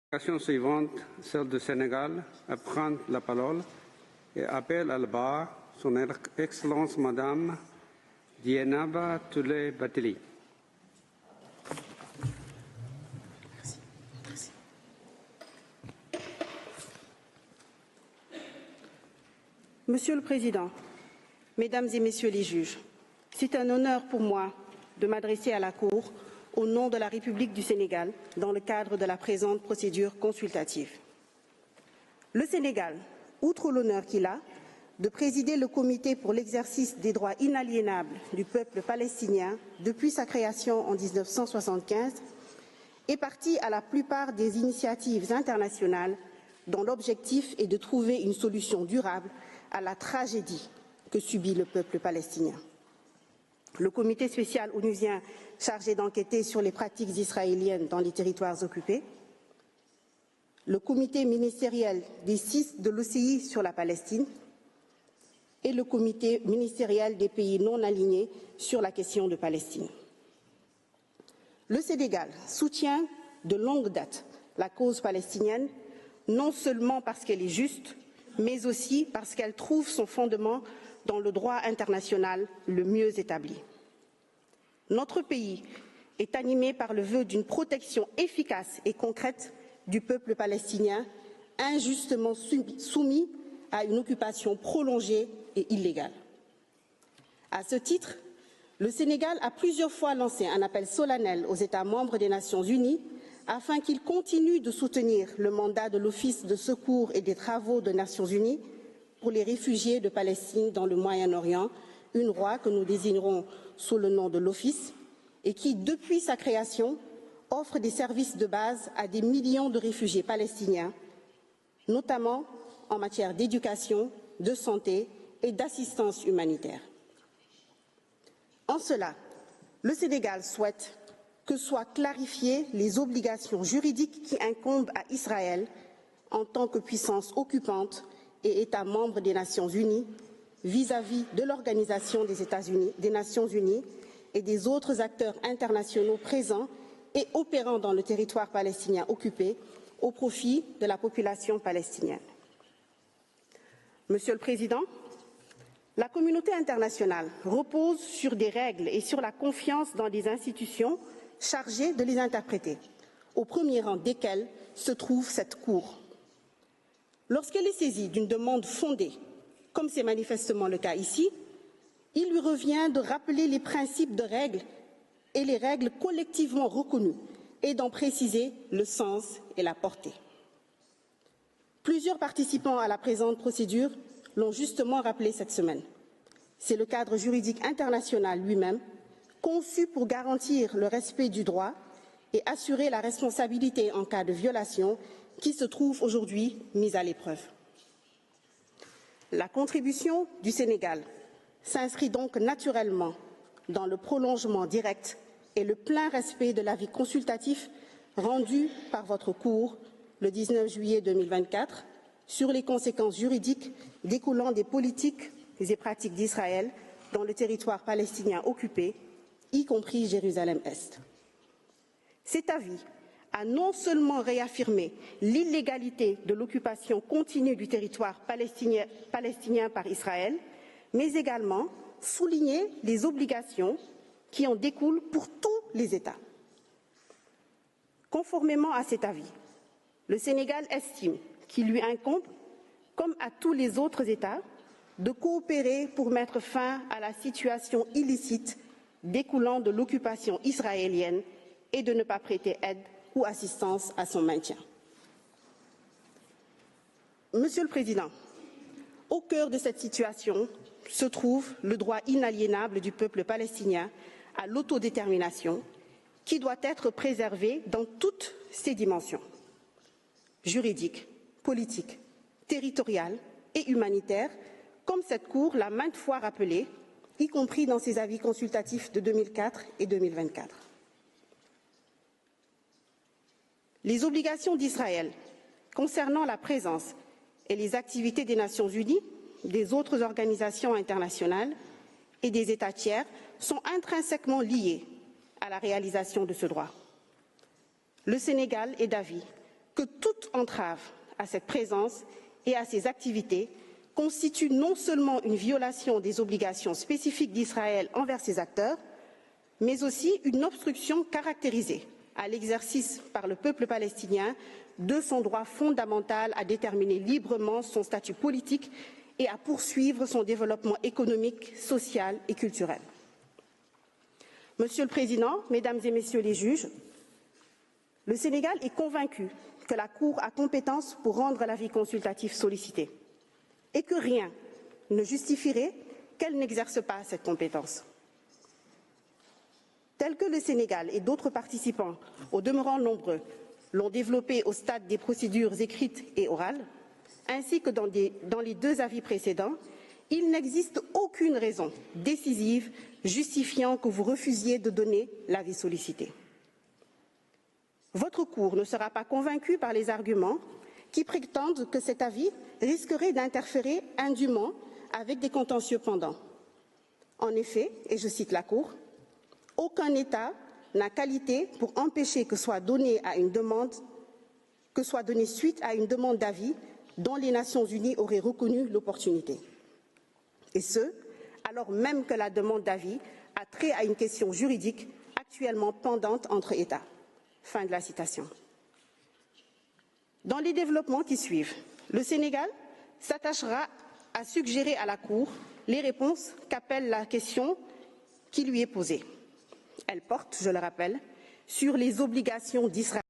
La question suivante, celle du Sénégal, à prendre la parole et appelle à la barre son Excellence Madame Dieynaba Touré Bathily. Monsieur le Président, Mesdames et Messieurs les juges, c'est un honneur pour moi de m'adresser à la Cour au nom de la République du Sénégal dans le cadre de la présente procédure consultative. Le Sénégal, outre l'honneur qu'il a de présider le Comité pour l'exercice des droits inaliénables du peuple palestinien depuis sa création en 1975, est partie à la plupart des initiatives internationales dont l'objectif est de trouver une solution durable à la tragédie que subit le peuple palestinien. Le comité spécial onusien chargé d'enquêter sur les pratiques israéliennes dans les territoires occupés, le comité ministériel des 6 de l'OCI sur la Palestine et le comité ministériel des pays non alignés sur la question de Palestine. Le Sénégal soutient de longue date la cause palestinienne, non seulement parce qu'elle est juste, mais aussi parce qu'elle trouve son fondement dans le droit international le mieux établi. Notre pays est animé par le vœu d'une protection efficace et concrète du peuple palestinien, injustement soumis à une occupation prolongée et illégale. À ce titre, le Sénégal a plusieurs fois lancé un appel solennel aux États membres des Nations unies afin qu'ils continuent de soutenir le mandat de l'Office de secours et des travaux des Nations unies pour les réfugiés de Palestine dans le Moyen-Orient, UNRWA que nous désignerons sous le nom de l'Office, et qui, depuis sa création, offre des services de base à des millions de réfugiés palestiniens, notamment en matière d'éducation, de santé et d'assistance humanitaire. En cela, le Sénégal souhaite que soient clarifiées les obligations juridiques qui incombent à Israël en tant que puissance occupante et État membre des Nations unies vis-à-vis de l'Organisation des Nations unies et des autres acteurs internationaux présents et opérant dans le territoire palestinien occupé au profit de la population palestinienne. Monsieur le Président, la communauté internationale repose sur des règles et sur la confiance dans des institutions chargées de les interpréter, au premier rang desquelles se trouve cette Cour. Lorsqu'elle est saisie d'une demande fondée, comme c'est manifestement le cas ici, il lui revient de rappeler les principes de règles et les règles collectivement reconnues et d'en préciser le sens et la portée. Plusieurs participants à la présente procédure l'ont justement rappelé cette semaine. C'est le cadre juridique international lui-même, conçu pour garantir le respect du droit et assurer la responsabilité en cas de violation, qui se trouve aujourd'hui mise à l'épreuve. La contribution du Sénégal s'inscrit donc naturellement dans le prolongement direct et le plein respect de l'avis consultatif rendu par votre Cour le 19 juillet 2024 sur les conséquences juridiques découlant des politiques et pratiques d'Israël dans le territoire palestinien occupé, y compris Jérusalem-Est. Cet avis a non seulement réaffirmé l'illégalité de l'occupation continue du territoire palestinien par Israël, mais également souligné les obligations qui en découlent pour tous les États. Conformément à cet avis, le Sénégal estime qu'il lui incombe, comme à tous les autres États, de coopérer pour mettre fin à la situation illicite découlant de l'occupation israélienne et de ne pas prêter aide ou assistance à son maintien. Monsieur le Président, au cœur de cette situation se trouve le droit inaliénable du peuple palestinien à l'autodétermination, qui doit être préservé dans toutes ses dimensions juridiques, politiques, territoriales et humanitaires, comme cette Cour l'a maintes fois rappelé, y compris dans ses avis consultatifs de 2004 et 2024. Les obligations d'Israël concernant la présence et les activités des Nations unies, des autres organisations internationales et des États tiers sont intrinsèquement liées à la réalisation de ce droit. Le Sénégal est d'avis que toute entrave à cette présence et à ses activités constitue non seulement une violation des obligations spécifiques d'Israël envers ses acteurs, mais aussi une obstruction caractérisée à l'exercice par le peuple palestinien de son droit fondamental à déterminer librement son statut politique et à poursuivre son développement économique, social et culturel. Monsieur le Président, Mesdames et Messieurs les juges, le Sénégal est convaincu que la Cour a compétence pour rendre l'avis consultatif sollicité et que rien ne justifierait qu'elle n'exerce pas cette compétence. Tel que le Sénégal et d'autres participants, au demeurant nombreux, l'ont développé au stade des procédures écrites et orales, ainsi que dans les deux avis précédents, il n'existe aucune raison décisive justifiant que vous refusiez de donner l'avis sollicité. Votre Cour ne sera pas convaincue par les arguments qui prétendent que cet avis risquerait d'interférer indûment avec des contentieux pendants. En effet, et je cite la Cour, « Aucun État n'a qualité pour empêcher que soit donnée suite à une demande d'avis dont les Nations Unies auraient reconnu l'opportunité. Et ce, alors même que la demande d'avis a trait à une question juridique actuellement pendante entre États. » Fin de la citation. Dans les développements qui suivent, le Sénégal s'attachera à suggérer à la Cour les réponses qu'appelle la question qui lui est posée. Elle porte, je le rappelle, sur les obligations d'Israël.